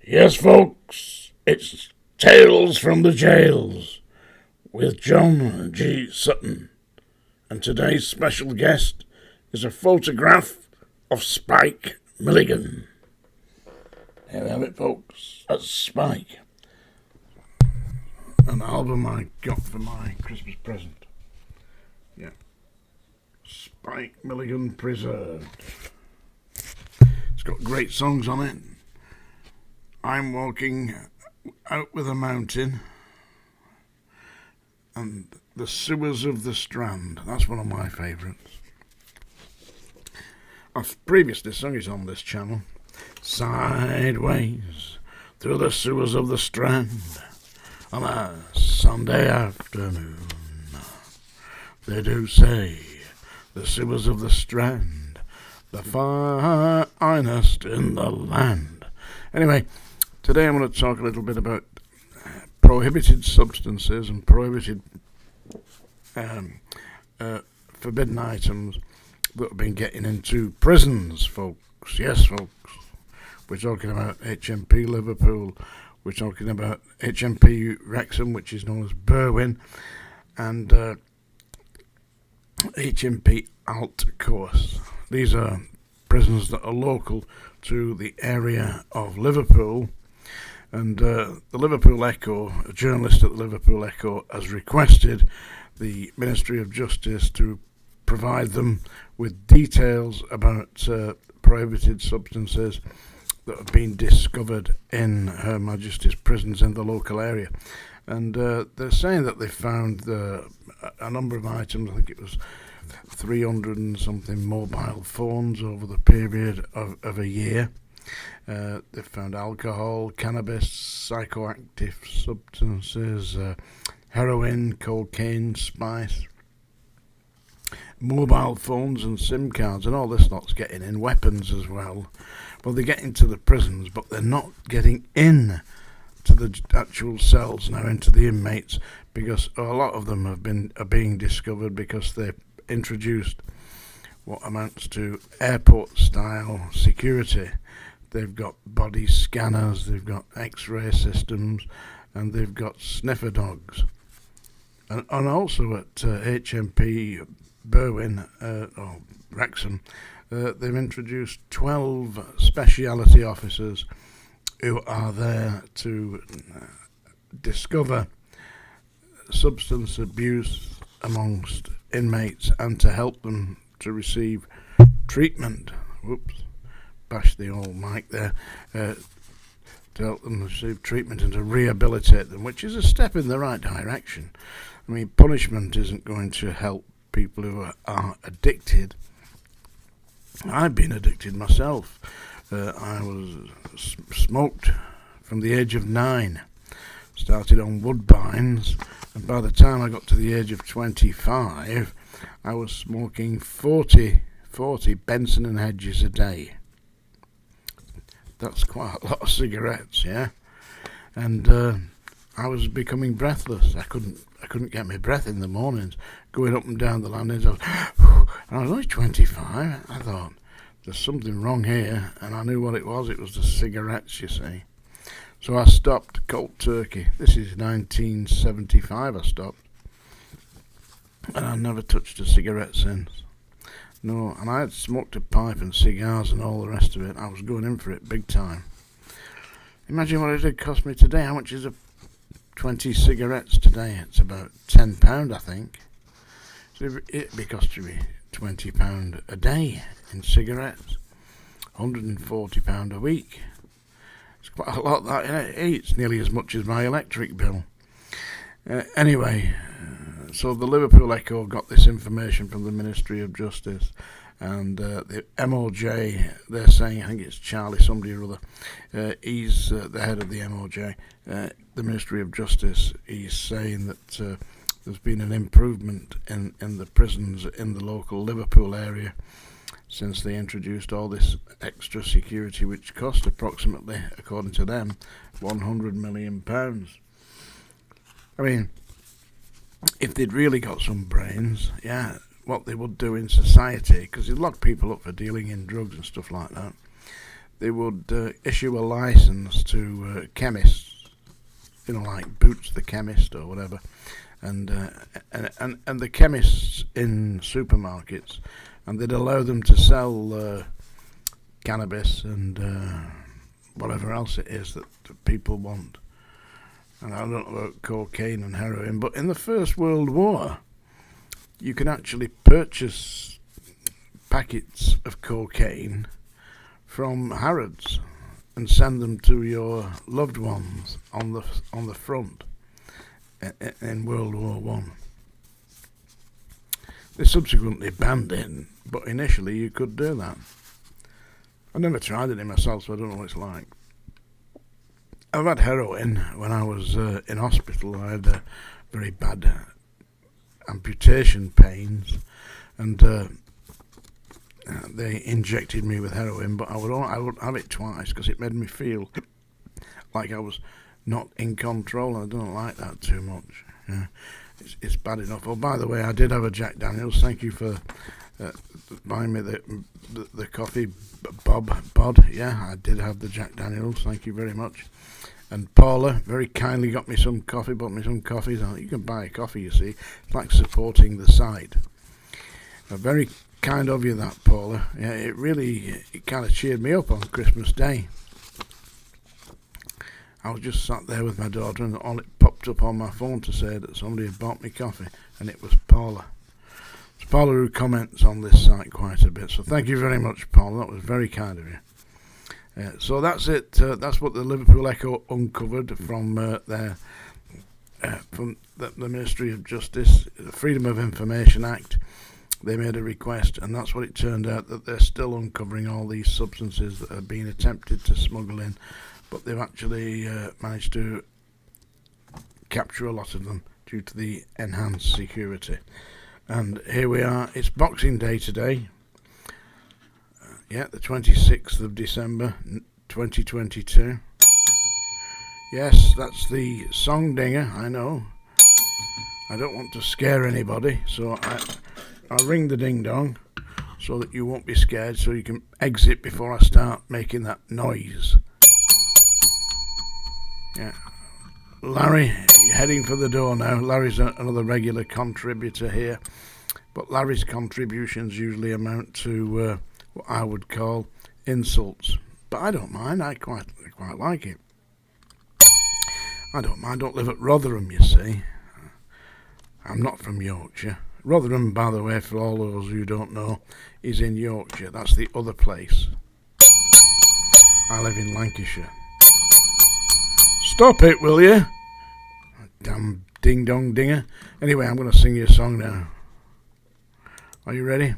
Yes, folks, it's Tales from the Jails with John G. Sutton. And today's special guest is a photograph of Spike Milligan. Here we have it, folks. That's Spike. An album I got for my Christmas present. Yeah. Spike Milligan Preserved. It's got great songs on it. I'm walking out with a mountain and the sewers of the Strand. That's one of my favourites. I've previously sung it on this channel. Sideways through the sewers of the Strand on a Sunday afternoon. They do say the sewers of the Strand, the finest in the land. Anyway, today I'm going to talk a little bit about prohibited substances and prohibited forbidden items that have been getting into prisons, folks. Yes, folks. We're talking about HMP Liverpool. We're talking about HMP Wrexham, which is known as Berwyn, and HMP Alt Course. These are prisons that are local to the area of Liverpool. And the Liverpool Echo, a journalist at the Liverpool Echo, has requested the Ministry of Justice to provide them with details about prohibited substances that have been discovered in Her Majesty's prisons in the local area. And they're saying that they found a number of items. I think it was 300 and something mobile phones over the period of a year. They've found alcohol, cannabis, psychoactive substances, heroin, cocaine, spice, mobile phones and SIM cards, and all this lot's getting in. Weapons as well. Well, they get into the prisons, but they're not getting in to the actual cells now, into the inmates, because a lot of them are being discovered because they've introduced what amounts to airport-style security. They've got body scanners, they've got X-ray systems, and they've got sniffer dogs. And also at HMP Berwyn, or Wrexham, they've introduced 12 speciality officers who are there to discover substance abuse amongst inmates and to help them to receive treatment. Whoops. Bash the old mic there, to help them receive treatment and to rehabilitate them, which is a step in the right direction. I mean, punishment isn't going to help people who are addicted. I've been addicted myself. I was smoked from the age of 9. Started on Woodbines, and by the time I got to the age of 25, I was smoking 40 Benson and Hedges a day. That's quite a lot of cigarettes, yeah. And I was becoming breathless. I couldn't get my breath in the mornings, going up and down the landings. And I was only 25. I thought, there's something wrong here, and I knew what it was. It was the cigarettes, you see. So I stopped cold turkey. This is 1975 I stopped. And I never touched a cigarette since. No, and I had smoked a pipe and cigars and all the rest of it. I was going in for it big time. Imagine what it would cost me today. How much is 20 cigarettes today? It's about £10, I think. So it'd be costing me £20 a day in cigarettes. £140 a week. It's quite a lot, that, isn't it? It's nearly as much as my electric bill. Anyway, so the Liverpool Echo got this information from the Ministry of Justice, and the MOJ, they're saying, I think it's Charlie somebody or other, he's the head of the MOJ, the Ministry of Justice. He's saying that there's been an improvement in the prisons in the local Liverpool area since they introduced all this extra security, which cost approximately, according to them, £100 million. I mean, if they'd really got some brains, yeah, what they would do in society, because they'd lock people up for dealing in drugs and stuff like that, they would issue a license to chemists, like Boots the Chemist or whatever, and the chemists in supermarkets, and they'd allow them to sell cannabis and whatever else it is that people want. And I don't know about cocaine and heroin, but in the First World War, you could actually purchase packets of cocaine from Harrods and send them to your loved ones on the front in World War One. They subsequently banned it, but initially you could do that. I never tried it myself, so I don't know what it's like. I've had heroin when I was in hospital. I had very bad amputation pains, and they injected me with heroin, but I would have it twice because it made me feel like I was not in control, and I don't like that too much. Yeah, it's bad enough. Oh, by the way, I did have a Jack Daniels. Thank you for buying me the coffee, Bod. Yeah, I did have the Jack Daniels. Thank you very much. And Paula very kindly got me some coffee, bought me some coffees. You can buy a coffee, you see. It's like supporting the site. Very kind of you, that, Paula. Yeah, it kind of cheered me up on Christmas Day. I was just sat there with my daughter, and all it popped up on my phone to say that somebody had bought me coffee, and it was Paula. It's Paula who comments on this site quite a bit, so thank you very much, Paula. That was very kind of you. So that's it. That's what the Liverpool Echo uncovered from the Ministry of Justice, the Freedom of Information Act. They made a request, and that's what it turned out, that they're still uncovering all these substances that are being attempted to smuggle in, but they've actually managed to capture a lot of them due to the enhanced security. And here we are. It's Boxing Day today. The 26th of December 2022. Yes, that's the song dinger, I know. I don't want to scare anybody, so I'll ring the ding dong so that you won't be scared, so you can exit before I start making that noise. Yeah. Larry, heading for the door now. Larry's another regular contributor here, but Larry's contributions usually amount to what I would call insults. But I don't mind, I quite like it. I don't mind, I don't live at Rotherham, you see. I'm not from Yorkshire. Rotherham, by the way, for all those who don't know, is in Yorkshire. That's the other place. I live in Lancashire. Stop it, will you? Damn ding-dong dinger. Anyway, I'm going to sing you a song now. Are you ready?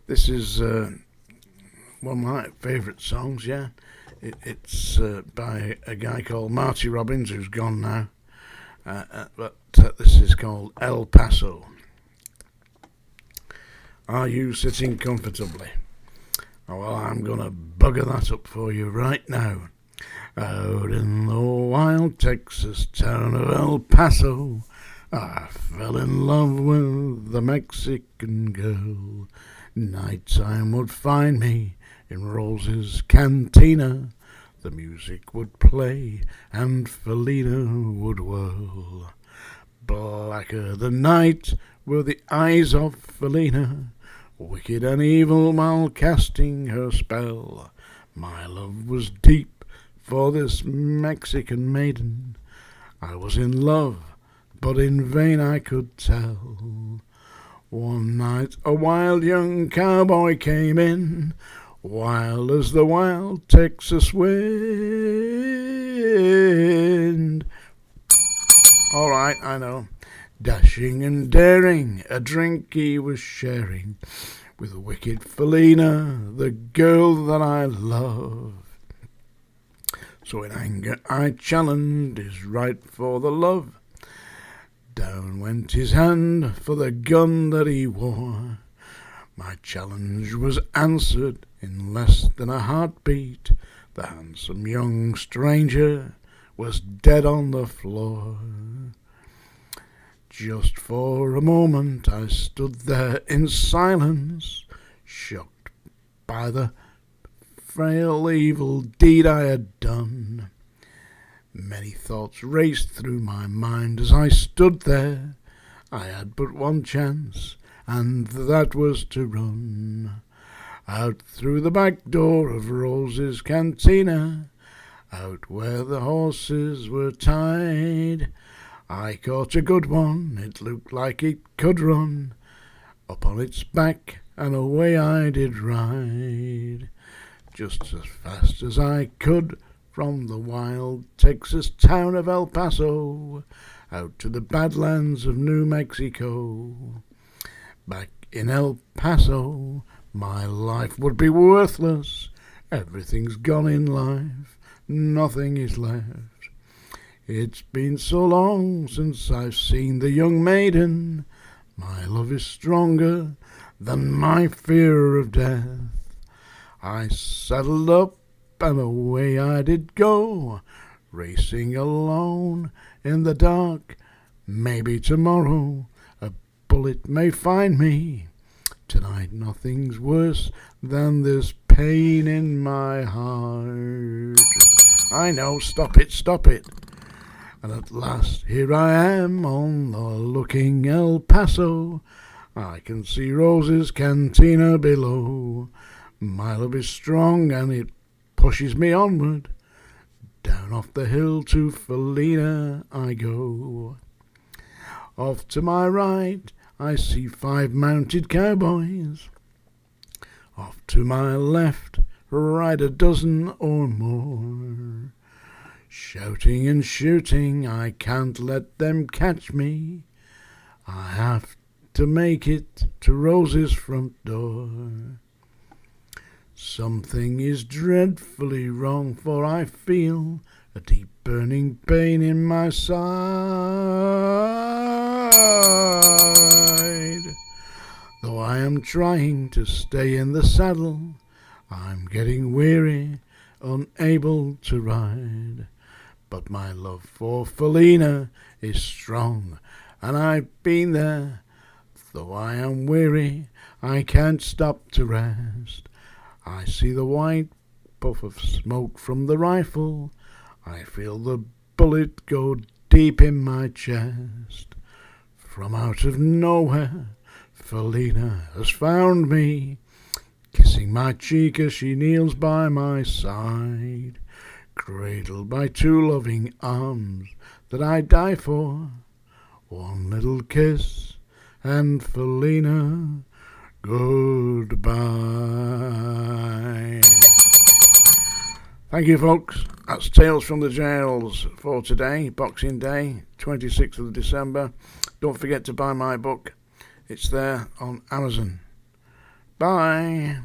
This is one of my favourite songs, yeah. It's by a guy called Marty Robbins, who's gone now. But this is called El Paso. Are you sitting comfortably? Oh, well, I'm going to bugger that up for you right now. Out in the wild Texas town of El Paso, I fell in love with the Mexican girl. Nighttime would find me in Rose's cantina. The music would play and Felina would whirl. Blacker than night were the eyes of Felina, wicked and evil while casting her spell. My love was deep for this Mexican maiden. I was in love, but in vain I could tell. One night a wild young cowboy came in, wild as the wild Texas wind. All right, I know. Dashing and daring, a drink he was sharing with wicked Felina, the girl that I love. So in anger I challenged his right for the love. Down went his hand for the gun that he wore. My challenge was answered in less than a heartbeat. The handsome young stranger was dead on the floor. Just for a moment I stood there in silence, shocked by the frail evil deed I had done. Many thoughts raced through my mind as I stood there. I had but one chance, and that was to run out through the back door of Rose's cantina, out where the horses were tied. I caught a good one, it looked like it could run, up on its back, and away I did ride, just as fast as I could, from the wild Texas town of El Paso, out to the badlands of New Mexico. Back in El Paso, my life would be worthless. Everything's gone in life, nothing is left. It's been so long since I've seen the young maiden. My love is stronger than my fear of death. I saddled up and away I did go, racing alone in the dark. Maybe tomorrow a bullet may find me. Tonight nothing's worse than this pain in my heart. I know, stop it. And at last here I am on the looking El Paso. I can see Rose's cantina below. My love is strong and it pushes me onward. Down off the hill to Felina I go. Off to my right I see 5 mounted cowboys. Off to my left ride a dozen or more. Shouting and shooting, I can't let them catch me. I have to make it to Rose's front door. Something is dreadfully wrong, for I feel a deep burning pain in my side. Though I am trying to stay in the saddle, I'm getting weary, unable to ride. But my love for Felina is strong, and I've been there. Though I am weary, I can't stop to rest. I see the white puff of smoke from the rifle. I feel the bullet go deep in my chest. From out of nowhere, Felina has found me, kissing my cheek as she kneels by my side, cradled by 2 loving arms that I'd die for. One little kiss, and Felina, goodbye. Thank you, folks. That's Tales from the Jails for today, Boxing Day, 26th of December. Don't forget to buy my book. It's there on Amazon. Bye.